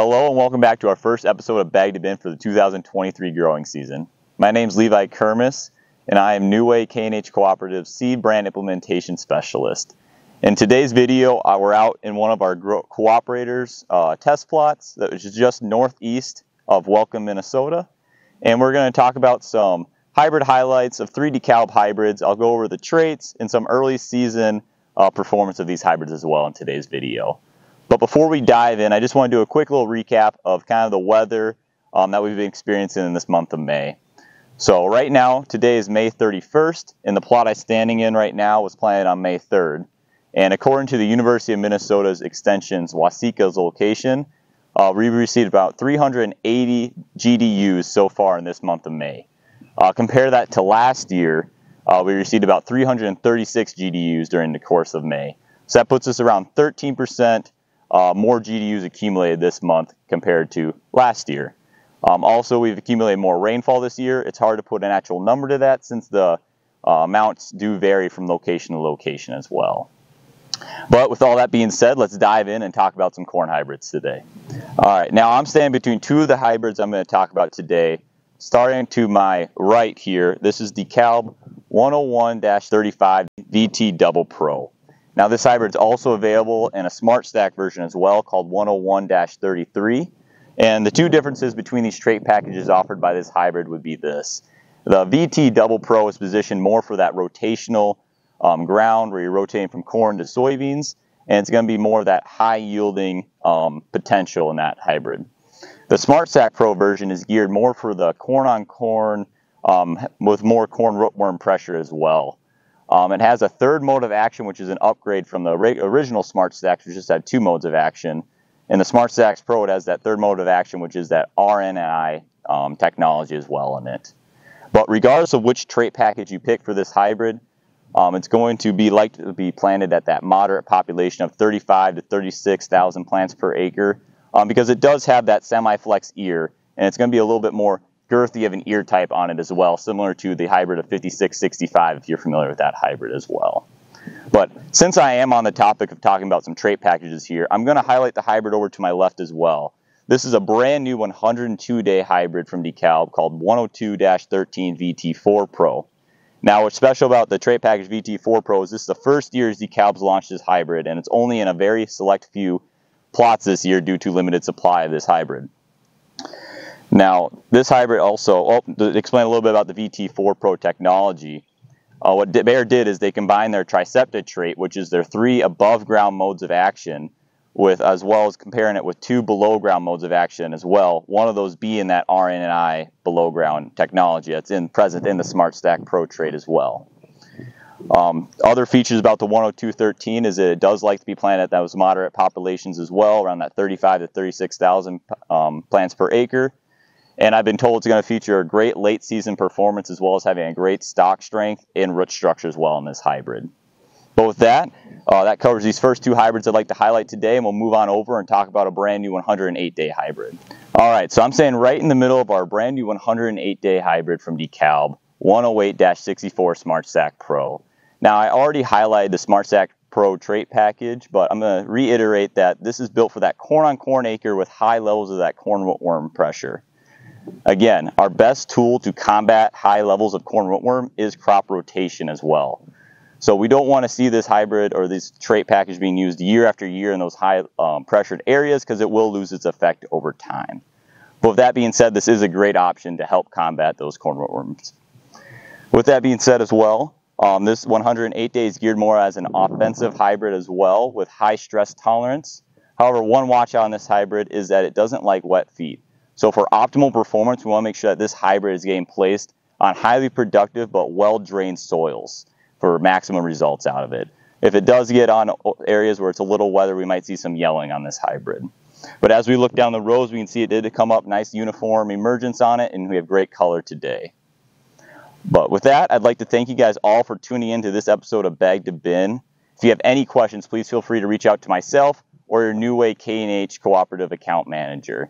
Hello and welcome back to our first episode of Bag to Bin for the 2023 growing season. My name is Levi Kermes and I am NuWay-K&H Cooperative Seed Brand Implementation Specialist. In today's video, we're out in one of our cooperators' test plots that is just northeast of Welcome, Minnesota. And we're going to talk about some hybrid highlights of 3 DeKalb hybrids. I'll go over the traits and some early season performance of these hybrids as well in today's video. But before we dive in, I just want to do a quick little recap of kind of the weather that we've been experiencing in this month of May. So right now, today is May 31st, and the plot I'm standing in right now was planted on May 3rd. And according to the University of Minnesota's Extension's Waseca's location, we received about 380 GDUs so far in this month of May. Compare that to last year, we received about 336 GDUs during the course of May. So that puts us around 13% more GDUs accumulated this month compared to last year. Also, we've accumulated more rainfall this year. It's hard to put an actual number to that since the amounts do vary from location to location as well. But with all that being said, let's dive in and talk about some corn hybrids today. All right, now I'm standing between 2 of the hybrids I'm going to talk about today. Starting to my right here, this is DeKalb 101-35 VT Double Pro. Now this hybrid is also available in a Smart Stack version as well called 101-33. And the 2 differences between these trait packages offered by this hybrid would be this. The VT Double Pro is positioned more for that rotational ground where you're rotating from corn to soybeans. And it's going to be more of that high yielding potential in that hybrid. The Smart Stack Pro version is geared more for the corn on corn with more corn rootworm pressure as well. It has a 3rd mode of action, which is an upgrade from the original Smart Stacks, which just had 2 modes of action. In the Smart Stacks Pro, it has that 3rd mode of action, which is that RNAi technology as well in it. But regardless of which trait package you pick for this hybrid, it's going to be planted at that moderate population of 35 to 36,000 plants per acre because it does have that semi-flex ear, and it's going to be a little bit more girthy of an ear type on it as well, similar to the hybrid of 5665 if you're familiar with that hybrid as well. But since I am on the topic of talking about some trait packages here, I'm going to highlight the hybrid over to my left as well. This is a brand new 102-day hybrid from DeKalb called 102-13 VT4 Pro. Now what's special about the trait package VT4 Pro is this is the first year DeKalb's launched this hybrid, and it's only in a very select few plots this year due to limited supply of this hybrid. Now, this hybrid also, to explain a little bit about the VT4 Pro technology, what Bayer did is they combined their Tricepta trait, which is their 3 above ground modes of action, as well as comparing it with 2 below ground modes of action as well, one of those being that RNAi below ground technology that's present in the Smart Stack Pro trait as well. Other features about the 102-13 is that it does like to be planted at those moderate populations as well, around that 35 to 36,000 plants per acre. And I've been told it's going to feature a great late season performance as well as having a great stock strength and root structure as well in this hybrid. But with that, that covers these first 2 hybrids I'd like to highlight today, and we'll move on over and talk about a brand new 108-day hybrid. All right, so I'm saying right in the middle of our brand new 108-day hybrid from DeKalb, 108-64 Smart Stack Pro. Now I already highlighted the Smart Stack Pro trait package, but I'm going to reiterate that this is built for that corn on corn acre with high levels of that corn rootworm pressure. Again, our best tool to combat high levels of corn rootworm is crop rotation as well. So we don't want to see this hybrid or this trait package being used year after year in those high pressured areas because it will lose its effect over time. But with that being said, this is a great option to help combat those corn rootworms. With that being said as well, this 108 day is geared more as an offensive hybrid as well with high stress tolerance. However, one watch out on this hybrid is that it doesn't like wet feet. So for optimal performance, we want to make sure that this hybrid is getting placed on highly productive but well-drained soils for maximum results out of it. If it does get on areas where it's a little wetter, we might see some yellowing on this hybrid. But as we look down the rows, we can see it did come up nice uniform emergence on it, and we have great color today. But with that, I'd like to thank you guys all for tuning in to this episode of Bag to Bin. If you have any questions, please feel free to reach out to myself or your NuWay-K&H Cooperative Account Manager.